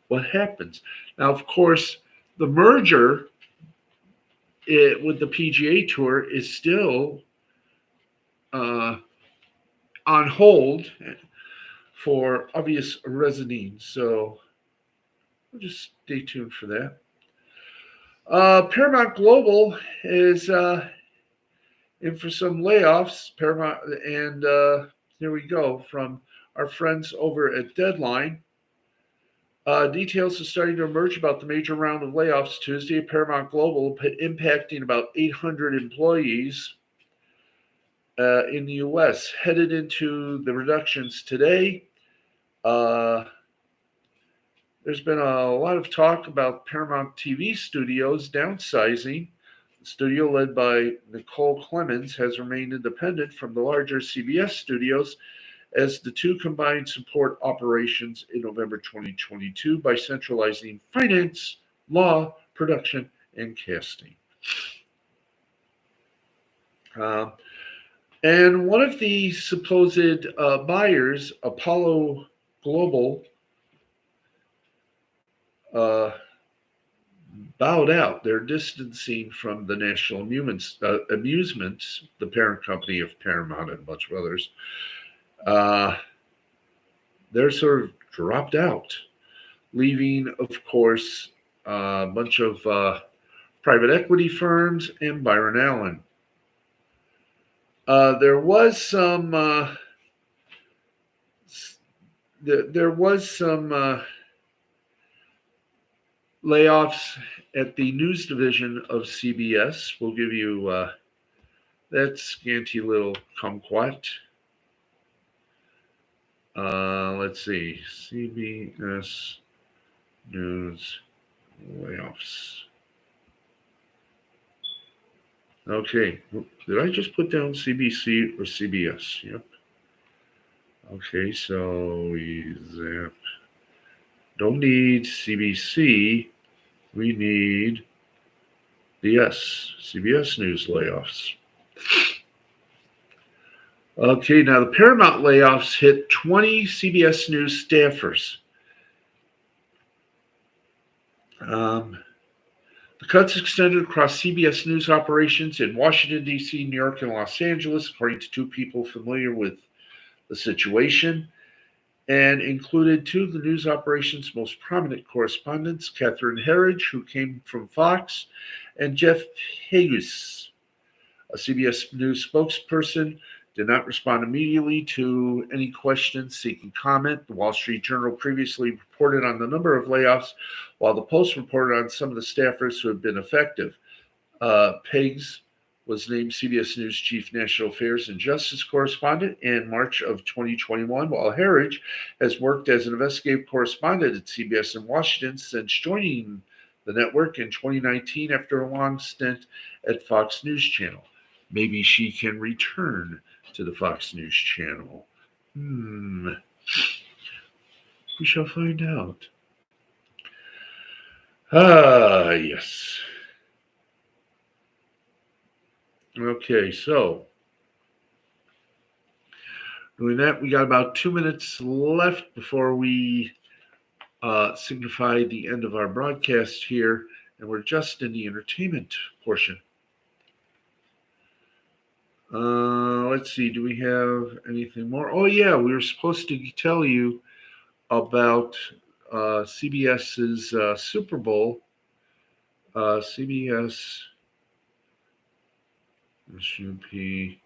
what happens. Now, of course, the merger with the PGA Tour is still uh, on hold for obvious reasons. So we'll just stay tuned for that. Paramount Global is in for some layoffs. Paramount, and here we go from our friends over at Deadline. Details are starting to emerge about the major round of layoffs Tuesday at Paramount Global, impacting about 800 employees in the U.S. Headed into the reductions today, there's been a lot of talk about Paramount TV Studios downsizing. The studio, led by Nicole Clemens, has remained independent from the larger CBS studios as the two combined support operations in November 2022 by centralizing finance, law, production, and casting. And one of the supposed buyers, Apollo Global, bowed out. They're distancing from the National Amusements, the parent company of Paramount and a bunch of others. They're sort of dropped out, leaving, of course, a bunch of private equity firms and Byron Allen. There was some layoffs at the news division of CBS. We'll give you that scanty little kumquat. Let's see. CBS News layoffs. Okay. Did I just put down CBC or CBS? Yep. Okay, so we zap. Don't need CBC. We need the CBS News layoffs. Okay, now the Paramount layoffs hit 20 CBS News staffers. The cuts extended across CBS News operations in Washington, D.C., New York, and Los Angeles, according to two people familiar with the situation, and included two of the news operation's most prominent correspondents, Catherine Herridge, who came from Fox, and Jeff Hagus. A CBS News spokesperson did not respond immediately to any questions seeking comment. The Wall Street Journal previously reported on the number of layoffs, while the Post reported on some of the staffers who have been effective. Peggs was named CBS News Chief National Affairs and Justice Correspondent in March of 2021, while Herridge has worked as an investigative correspondent at CBS in Washington since joining the network in 2019 after a long stint at Fox News Channel. Maybe she can return to the Fox News Channel. We shall find out. Yes. Okay, so doing that, we got about 2 minutes left before we signify the end of our broadcast here, and we're just in the entertainment portion. Let's see, do we have anything more? Oh, yeah, we were supposed to tell you about CBS's Super Bowl. CBS SUPERBOWL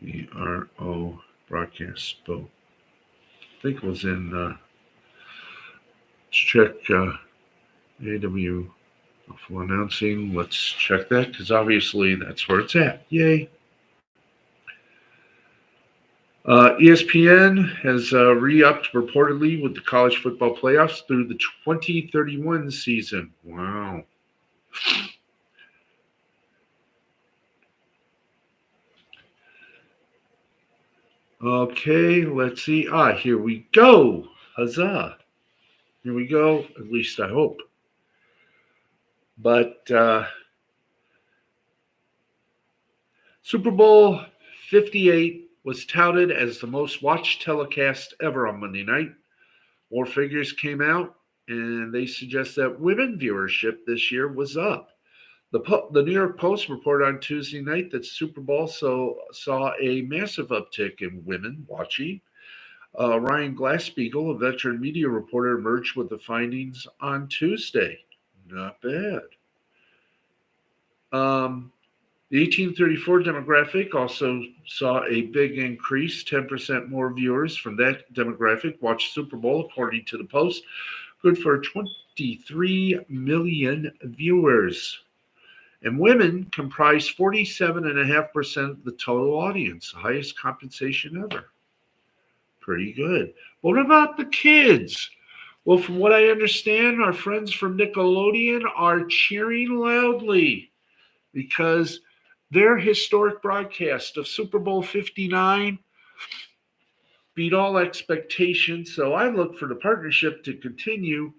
BRO broadcast boat. I think it was in, let's check AW full announcing. Let's check that because obviously that's where it's at. Yay. ESPN has re-upped reportedly with the college football playoffs through the 2031 season. Wow. Okay, let's see. Here we go. Huzzah. Here we go. At least I hope. But Super Bowl 58 was touted as the most watched telecast ever on Monday night. More figures came out, and they suggest that women viewership this year was up. The New York Post reported on Tuesday night that Super Bowl saw a massive uptick in women watching. Ryan Glass-Steagall, a veteran media reporter, emerged with the findings on Tuesday. Not bad. The 1834 demographic also saw a big increase. 10% more viewers from that demographic watched Super Bowl, according to the Post. Good for 23 million viewers. And women comprise 47.5% of the total audience, the highest compensation ever. Pretty good. What about the kids? Well, from what I understand, our friends from Nickelodeon are cheering loudly because their historic broadcast of Super Bowl 59 beat all expectations. So I look for the partnership to continue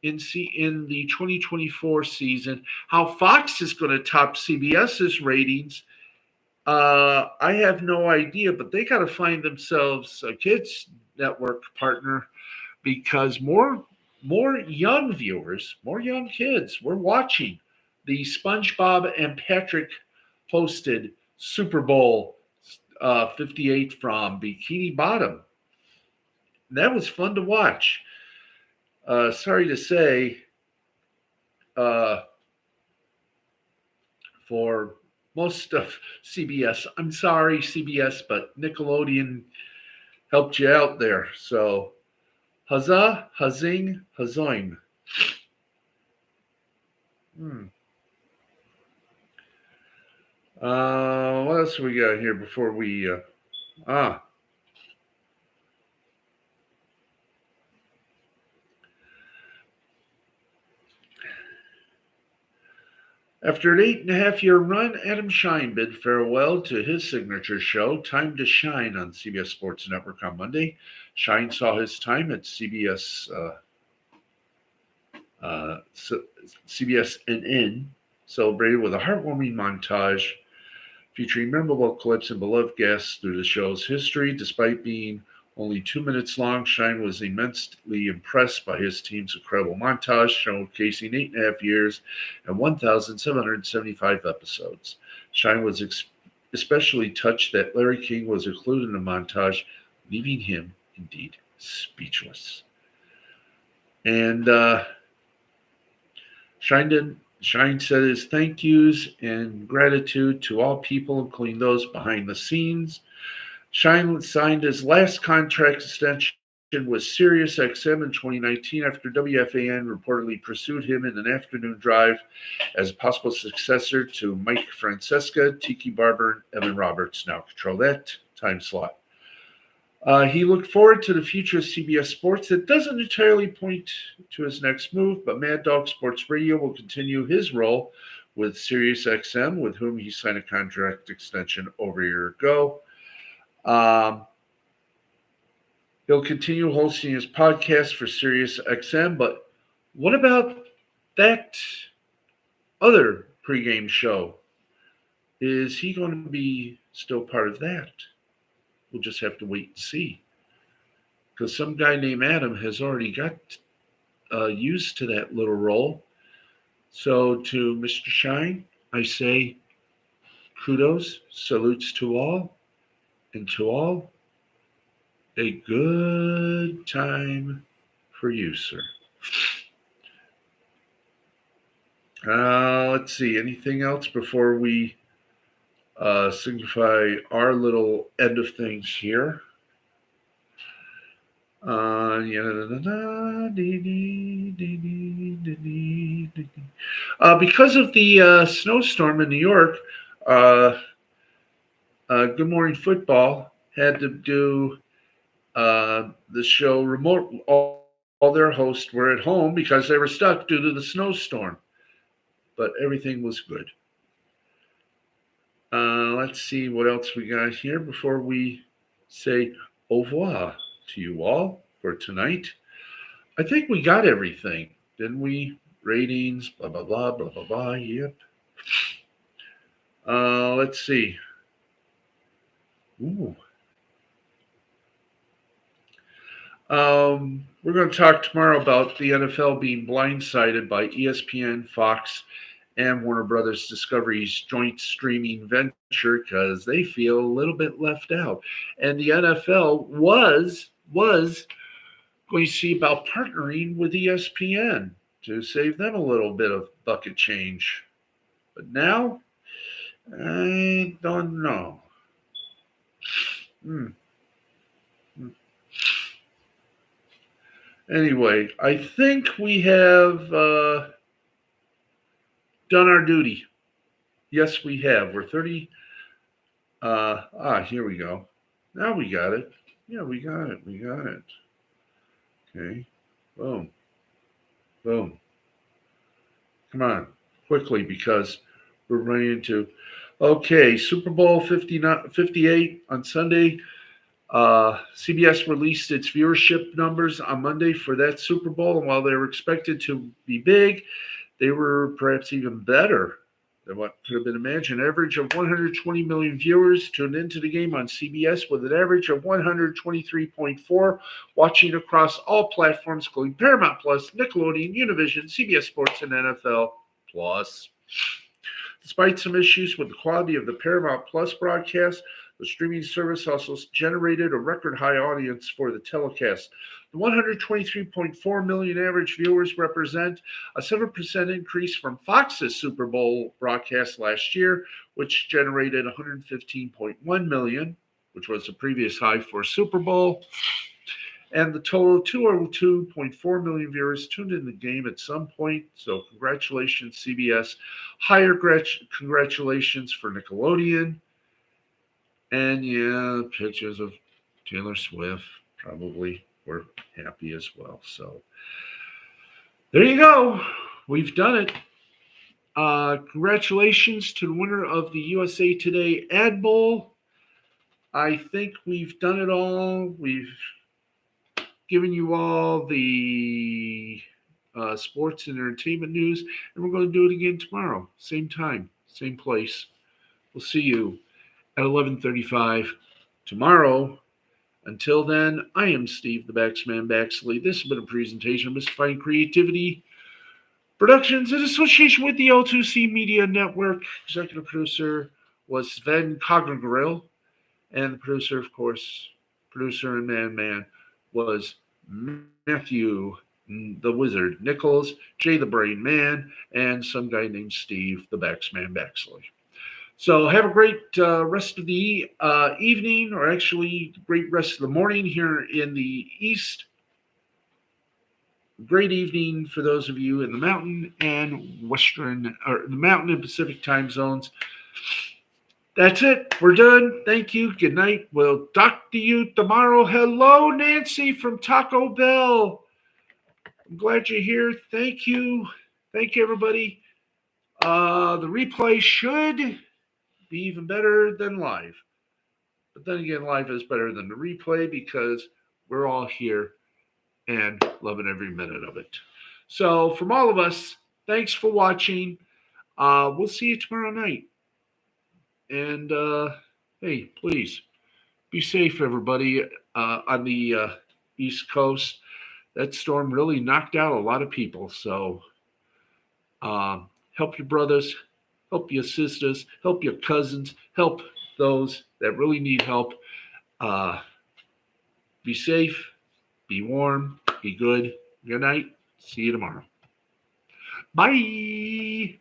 in the 2024 season. How Fox is going to top CBS's ratings, I have no idea, but they got to find themselves a kids network partner because more young viewers, more young kids, were watching the SpongeBob and Patrick hosted Super Bowl 58 from Bikini Bottom. And that was fun to watch. Sorry to say, for most of CBS, I'm sorry, CBS, but Nickelodeon helped you out there. So, huzzah, huzzing, huzzoim. What else we got here before we After an 8.5-year run, Adam Shine bid farewell to his signature show, Time to Shine, on CBS Sports Network on Monday. Shine saw his time at CBSNN celebrated with a heartwarming montage featuring memorable clips and beloved guests through the show's history. Despite being only 2 minutes long, Shine was immensely impressed by his team's incredible montage, showcasing 8.5 years and 1,775 episodes. Shine was especially touched that Larry King was included in the montage, leaving him indeed speechless. And Shine said his thank yous and gratitude to all people, including those behind the scenes. Shine signed his last contract extension with SiriusXM in 2019 after WFAN reportedly pursued him in an afternoon drive as a possible successor to Mike Francesca. Tiki Barber and Evan Roberts now control that time slot. He looked forward to the future of CBS Sports. It doesn't entirely point to his next move, but Mad Dog Sports Radio will continue his role with SiriusXM, with whom he signed a contract extension over a year ago. He'll continue hosting his podcast for SiriusXM, but what about that other pregame show? Is he going to be still part of that? We'll just have to wait and see. Because some guy named Adam has already got used to that little role. So to Mr. Shine, I say kudos, salutes to all, and to all, a good time for you, sir. Let's see. Anything else before we signify our little end of things here. Because of the snowstorm in New York, uh, Good Morning Football had to do the show remote. All their hosts were at home because they were stuck due to the snowstorm, but everything was good. Let's see what else we got here before we say au revoir to you all for tonight. I think we got everything, didn't we? Ratings, blah, blah, blah, blah, blah, blah. Yep. Let's see. Ooh. We're going to talk tomorrow about the NFL being blindsided by ESPN, Fox, and Warner Brothers Discovery's joint streaming venture because they feel a little bit left out. And the NFL was going to see about partnering with ESPN to save them a little bit of bucket change. But now, I don't know. Hmm. Anyway, I think we have done our duty. Yes, we have. We're 30. Here we go. Now we got it. Yeah, we got it. We got it. Okay. Boom. Boom. Come on. Quickly because we're running into. Okay. Super Bowl 58 on Sunday. CBS released its viewership numbers on Monday for that Super Bowl. And while they were expected to be big, they were perhaps even better than what could have been imagined. An average of 120 million viewers tuned into the game on CBS with an average of 123.4 watching across all platforms, including Paramount Plus, Nickelodeon, Univision, CBS Sports, and NFL Plus. Despite some issues with the quality of the Paramount Plus broadcast, the streaming service also generated a record high audience for the telecast. The 123.4 million average viewers represent a 7% increase from Fox's Super Bowl broadcast last year, which generated 115.1 million, which was the previous high for Super Bowl. And the total 202.4 million viewers tuned in the game at some point. So congratulations, CBS. Higher congratulations for Nickelodeon. And yeah, pictures of Taylor Swift probably were happy as well. So there you go. We've done it. Congratulations to the winner of the USA Today Ad Bowl. I think we've done it all. We've given you all the sports and entertainment news, and we're going to do it again tomorrow. Same time, same place. We'll see you at 11:35 tomorrow. Until then, I am Steve the Baxman Baxley. This has been a presentation of Mystifying Creativity Productions in association with the L2C Media Network. Executive producer was Sven Cognergrill, and the producer, of course, producer and man was Matthew the Wizard Nichols, Jay the Brain Man, and some guy named Steve the Baxman Baxley. So have a great rest of the evening, or actually great rest of the morning here in the East. Great evening for those of you in the Mountain and Western, or the Mountain and Pacific time zones. That's it. We're done. Thank you. Good night. We'll talk to you tomorrow. Hello, Nancy from Taco Bell. I'm glad you're here. Thank you. Thank you, everybody. The replay should be even better than live. But then again, live is better than the replay because we're all here and loving every minute of it. So from all of us, thanks for watching. We'll see you tomorrow night. And hey, please be safe, everybody, on the East Coast. That storm really knocked out a lot of people. So help your brothers, help your sisters, help your cousins, help those that really need help. Be safe, be warm, be good. Good night. See you tomorrow. Bye.